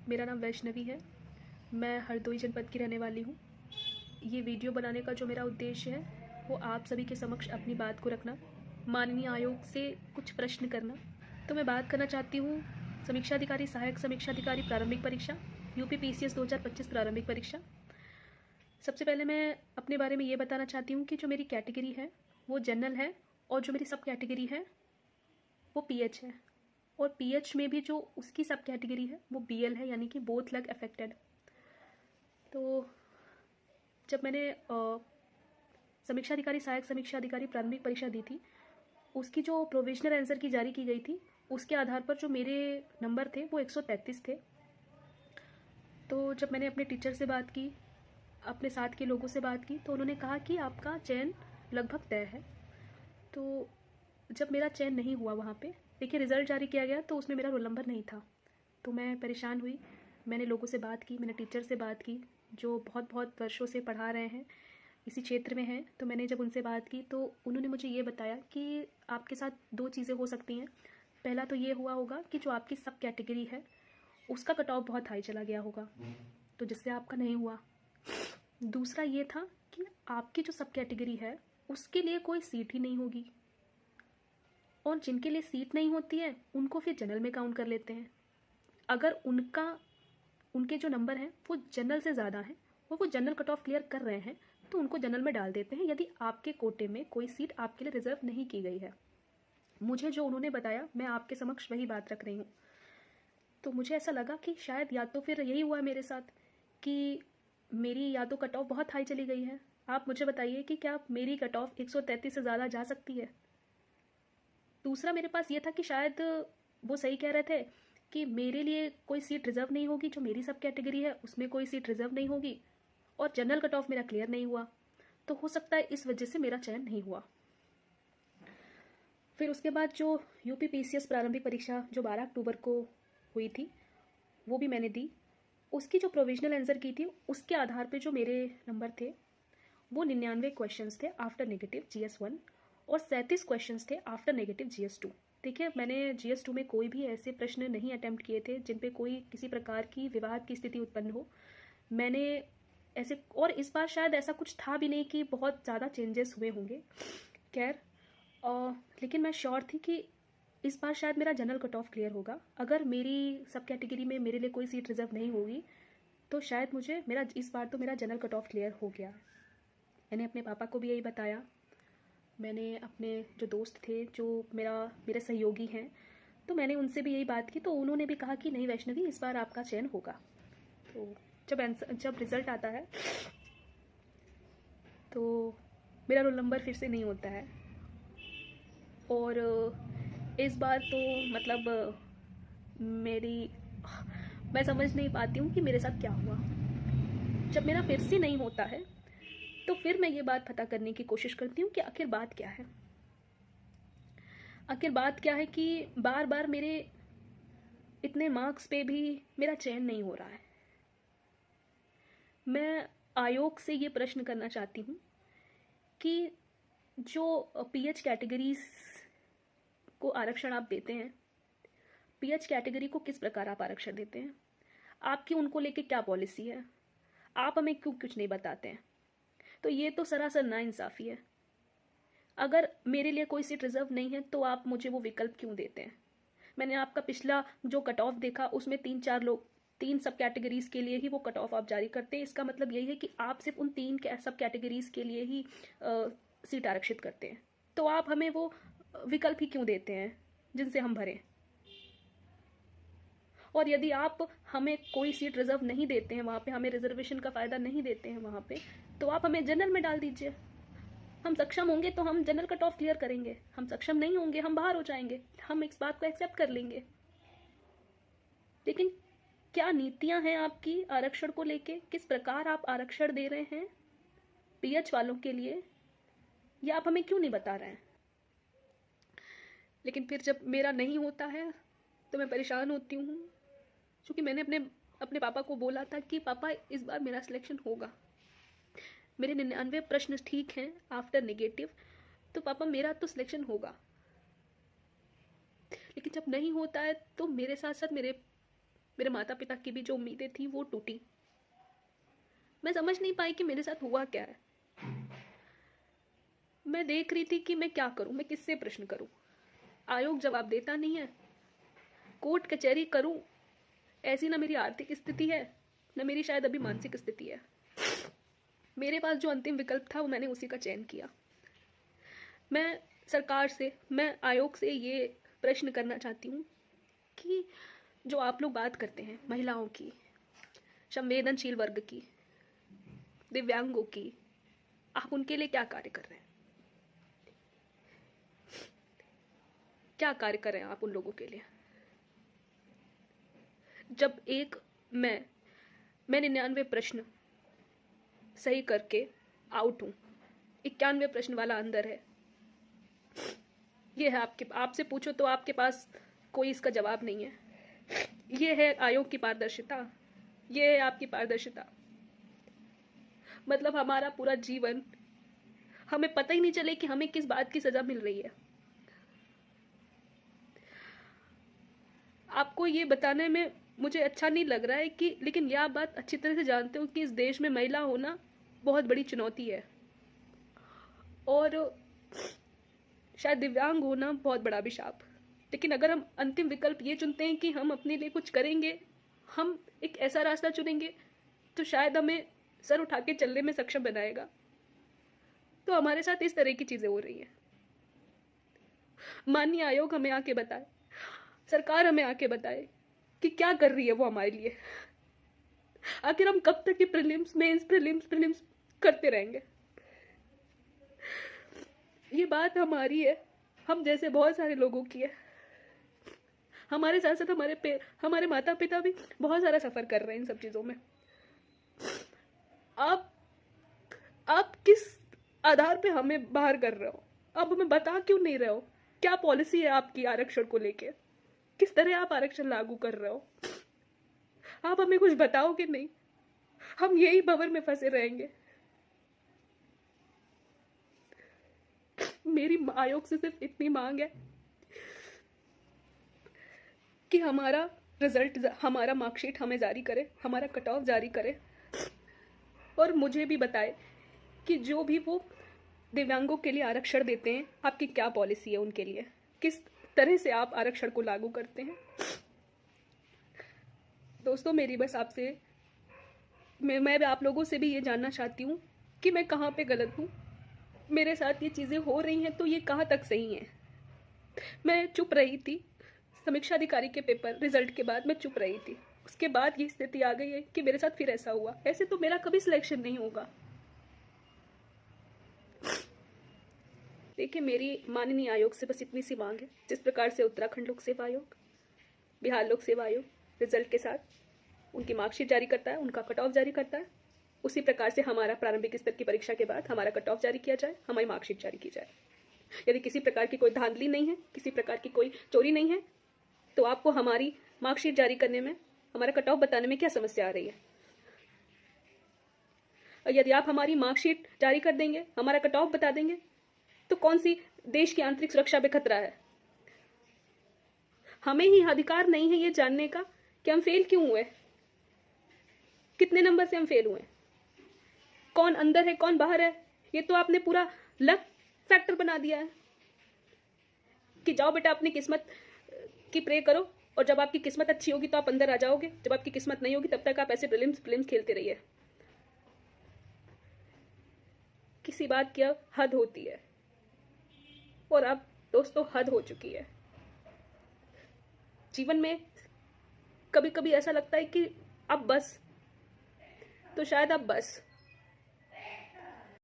मेरा नाम वैष्णवी है। मैं हरदोई जनपद की रहने वाली हूँ। ये वीडियो बनाने का जो मेरा उद्देश्य है वो आप सभी के समक्ष अपनी बात को रखना, माननीय आयोग से कुछ प्रश्न करना। तो मैं बात करना चाहती हूँ समीक्षाधिकारी, सहायक समीक्षाधिकारी प्रारंभिक परीक्षा, यूपी पीसीएस 2025 प्रारंभिक परीक्षा। सबसे पहले मैं अपने बारे में ये बताना चाहती हूँ कि जो मेरी कैटेगरी है वो जनरल है और जो मेरी सब कैटेगरी है वो पीएच है, और पीएच में भी जो उसकी सब कैटेगरी है वो बीएल है, यानी कि बोथ लग अफेक्टेड। तो जब मैंने समीक्षाधिकारी, सहायक समीक्षाधिकारी प्रारंभिक परीक्षा दी थी, उसकी जो प्रोविजनल आंसर की जारी की गई थी उसके आधार पर जो मेरे नंबर थे वो 133 थे। तो जब मैंने अपने टीचर से बात की, अपने साथ के लोगों से बात की, तो उन्होंने कहा कि आपका चयन लगभग तय है। तो जब मेरा चयन नहीं हुआ वहाँ पे, देखिए रिज़ल्ट जारी किया गया तो उसमें मेरा रोल नंबर नहीं था। तो मैं परेशान हुई। मैंने लोगों से बात की, मैंने टीचर से बात की जो बहुत बहुत वर्षों से पढ़ा रहे हैं, इसी क्षेत्र में हैं। तो मैंने जब उनसे बात की तो उन्होंने मुझे ये बताया कि आपके साथ दो चीज़ें हो सकती हैं। पहला तो ये हुआ होगा कि जो आपकी सब कैटेगरी है उसका कट ऑफ बहुत हाई चला गया होगा, तो जिससे आपका नहीं हुआ। दूसरा ये था कि आपकी जो सब कैटेगरी है उसके लिए कोई सीट ही नहीं होगी, और जिनके लिए सीट नहीं होती है उनको फिर जनरल में काउंट कर लेते हैं। अगर उनके जो नंबर हैं वो जनरल से ज़्यादा हैं और वो जनरल कट ऑफ क्लियर कर रहे हैं तो उनको जनरल में डाल देते हैं, यदि आपके कोटे में कोई सीट आपके लिए रिजर्व नहीं की गई है। मुझे जो उन्होंने बताया मैं आपके समक्ष वही बात रख रही हूँ। तो मुझे ऐसा लगा कि शायद या तो फिर यही हुआ है मेरे साथ कि मेरी या तो कट ऑफ बहुत हाई चली गई है। आप मुझे बताइए कि क्या मेरी कट ऑफ 133 से ज़्यादा जा सकती है। दूसरा मेरे पास ये था कि शायद वो सही कह रहे थे कि मेरे लिए कोई सीट रिजर्व नहीं होगी, जो मेरी सब कैटेगरी है उसमें कोई सीट रिजर्व नहीं होगी, और जनरल कट ऑफ मेरा क्लियर नहीं हुआ, तो हो सकता है इस वजह से मेरा चयन नहीं हुआ। फिर उसके बाद जो यूपी पीसीएस प्रारंभिक परीक्षा जो 12 अक्टूबर को हुई थी वो भी मैंने दी। उसकी जो प्रोविजनल आंसर की थी उसके आधार पे जो मेरे नंबर थे वो 99 क्वेश्चंस थे आफ्टर नेगेटिव GS1 और 37 क्वेश्चंस थे आफ्टर नेगेटिव GS2। देखिए मैंने GS2 में कोई भी ऐसे प्रश्न नहीं अटेम्प्ट किए थे जिन पे कोई किसी प्रकार की विवाद की स्थिति उत्पन्न हो। मैंने ऐसे, और इस बार शायद ऐसा कुछ था भी नहीं कि बहुत ज़्यादा चेंजेस हुए होंगे। खैर, लेकिन मैं श्योर थी कि इस बार शायद मेरा जनरल कट ऑफ क्लियर होगा। अगर मेरी सब कैटेगरी में मेरे लिए कोई सीट रिजर्व नहीं होगी तो शायद मेरा इस बार तो मेरा जनरल कट ऑफ क्लियर हो गया। मैंने अपने पापा को भी यही बताया, मैंने अपने जो दोस्त थे जो मेरे सहयोगी हैं तो मैंने उनसे भी यही बात की, तो उन्होंने भी कहा कि नहीं वैष्णवी, इस बार आपका चयन होगा। तो जब रिज़ल्ट आता है तो मेरा रोल नंबर फिर से नहीं होता है, और इस बार तो मतलब मैं समझ नहीं पाती हूँ कि मेरे साथ क्या हुआ। जब मेरा फिर से नहीं होता है तो फिर मैं ये बात पता करने की कोशिश करती हूँ कि आखिर बात क्या है। आखिर बात क्या है कि बार बार मेरे इतने मार्क्स पे भी मेरा चयन नहीं हो रहा है। मैं आयोग से ये प्रश्न करना चाहती हूँ कि जो पीएच कैटेगरीज को आरक्षण आप देते हैं, पीएच कैटेगरी को किस प्रकार आप आरक्षण देते हैं, आपकी उनको लेके क्या पॉलिसी है, आप हमें क्यों कुछ नहीं बताते हैं। तो ये तो सरासर नाइंसाफ़ी है। अगर मेरे लिए कोई सीट रिजर्व नहीं है तो आप मुझे वो विकल्प क्यों देते हैं। मैंने आपका पिछला जो कट ऑफ देखा उसमें 3 सब कैटेगरीज के लिए ही वो कट ऑफ आप जारी करते हैं। इसका मतलब यही है कि आप सिर्फ उन 3 सब कैटेगरीज के लिए ही सीट आरक्षित करते हैं। तो आप हमें वो विकल्प ही क्यों देते हैं जिनसे हम भरें। और यदि आप हमें कोई सीट रिजर्व नहीं देते हैं, वहाँ पे हमें रिजर्वेशन का फ़ायदा नहीं देते हैं वहाँ पे, तो आप हमें जनरल में डाल दीजिए। हम सक्षम होंगे तो हम जनरल कट ऑफ क्लियर करेंगे, हम सक्षम नहीं होंगे हम बाहर हो जाएंगे, हम इस बात को एक्सेप्ट कर लेंगे। लेकिन क्या नीतियां हैं आपकी आरक्षण को लेके, किस प्रकार आप आरक्षण दे रहे हैं पीएच वालों के लिए, ये आप हमें क्यों नहीं बता रहे हैं। लेकिन फिर जब मेरा नहीं होता है तो मैं परेशान होती हूँ, क्योंकि मैंने अपने पापा को बोला था कि पापा इस बार मेरा सिलेक्शन होगा, मेरे 99 प्रश्न ठीक हैं आफ्टर नेगेटिव, तो पापा मेरा तो सिलेक्शन होगा। लेकिन जब नहीं होता है तो मेरे साथ साथ मेरे मेरे माता पिता की भी जो उम्मीदें थी वो टूटी। मैं समझ नहीं पाई कि मेरे साथ हुआ क्या है। मैं देख रही थी कि मैं क्या करूं, मैं किससे प्रश्न करूं। आयोग जवाब देता नहीं है, कोर्ट कचहरी करूं, ऐसी ना मेरी आर्थिक स्थिति है, न मेरी शायद अभी मानसिक स्थिति है। मेरे पास जो अंतिम विकल्प था वो मैंने उसी का चयन किया। मैं सरकार से, मैं आयोग से ये प्रश्न करना चाहती हूँ कि जो आप लोग बात करते हैं महिलाओं की, संवेदनशील वर्ग की, दिव्यांगों की, आप उनके लिए क्या कार्य कर रहे हैं? क्या कार्य कर रहे हैं आप उन लोगों के लिए? जब एक मैं 99 प्रश्न सही करके आउट हूँ, 91 प्रश्न वाला अंदर है। ये है आपसे पूछो तो आपके पास कोई इसका जवाब नहीं है। ये है आयोग की पारदर्शिता, ये है आपकी पारदर्शिता। मतलब हमारा पूरा जीवन, हमें पता ही नहीं चले कि हमें किस बात की सजा मिल रही है। आपको ये बताने में मुझे अच्छा नहीं लग रहा है कि, लेकिन यह आप बात अच्छी तरह से जानते हो कि इस देश में महिला होना बहुत बड़ी चुनौती है, और शायद दिव्यांग होना बहुत बड़ा अभिशाप। लेकिन अगर हम अंतिम विकल्प ये चुनते हैं कि हम अपने लिए कुछ करेंगे, हम एक ऐसा रास्ता चुनेंगे तो शायद हमें सर उठा के चलने में सक्षम बनाएगा। तो हमारे साथ इस तरह की चीजें हो रही हैं। माननीय आयोग हमें आके बताए, सरकार हमें आके बताए कि क्या कर रही है वो हमारे लिए। आखिर हम कब तक ये प्रीलिम्स, मेंस, प्रीलिम्स करते रहेंगे? ये बात हमारी है, हम जैसे बहुत सारे लोगों की है। हमारे साथ साथ हमारे माता पिता भी बहुत सारा सफर कर रहे हैं इन सब चीजों में। आप किस आधार पे हमें बाहर कर रहे हो? आप हमें बता क्यों नहीं रहे हो? क्या पॉलिसी है आपकी आरक्षण को लेके? किस तरह आप आरक्षण लागू कर रहे हो? आप हमें कुछ बताओगे नहीं? हम यही भंवर में फंसे रहेंगे। मेरी आयोग से सिर्फ इतनी मांग है कि हमारा रिजल्ट, हमारा मार्कशीट हमें जारी करे, हमारा कट ऑफ जारी करे, और मुझे भी बताए कि जो भी वो दिव्यांगों के लिए आरक्षण देते हैं, आपकी क्या पॉलिसी है उनके लिए, किस तरह से आप आरक्षण को लागू करते हैं। दोस्तों, मेरी बस आपसे, मैं आप लोगों से भी ये जानना चाहती हूँ कि मैं कहाँ पे गलत हूँ। मेरे साथ ये चीज़ें हो रही हैं तो ये कहाँ तक सही है? मैं चुप रही थी, समीक्षा अधिकारी के पेपर रिजल्ट के बाद मैं चुप रही थी। उसके बाद ये स्थिति आ गई है कि मेरे साथ फिर ऐसा हुआ। ऐसे तो मेरा कभी सिलेक्शन नहीं होगा। देखिए, मेरी माननीय आयोग से बस इतनी सी मांग है, जिस प्रकार से उत्तराखंड लोक सेवा आयोग, बिहार लोक सेवा आयोग रिजल्ट के साथ उनकी मार्कशीट जारी करता है, उनका कट ऑफ जारी करता है, उसी प्रकार से हमारा प्रारंभिक स्तर की परीक्षा के बाद हमारा कट ऑफ जारी किया जाए, हमारी मार्कशीट जारी की जाए। यदि किसी प्रकार की कोई धांधली नहीं है, किसी प्रकार की कोई चोरी नहीं है, तो आपको हमारी मार्कशीट जारी करने में, हमारा कट ऑफ बताने में क्या समस्या आ रही है? और यदि आप हमारी मार्कशीट जारी कर देंगे, हमारा कट ऑफ बता देंगे, तो कौन सी देश की आंतरिक सुरक्षा पे खतरा है? हमें ही अधिकार नहीं है ये जानने का कि हम फेल क्यों हुए, कितने नंबर से हम फेल हुए, कौन अंदर है कौन बाहर है। ये तो आपने पूरा लक फैक्टर बना दिया है कि जाओ बेटा अपनी किस्मत की प्रे करो, और जब आपकी किस्मत अच्छी होगी तो आप अंदर आ जाओगे, जब आपकी किस्मत नहीं होगी तब तक आप ऐसे प्रीलिम्स खेलते रहिए। किसी बात की हद होती है, और अब दोस्तों हद हो चुकी है। जीवन में कभी कभी ऐसा लगता है कि अब बस, तो शायद अब बस।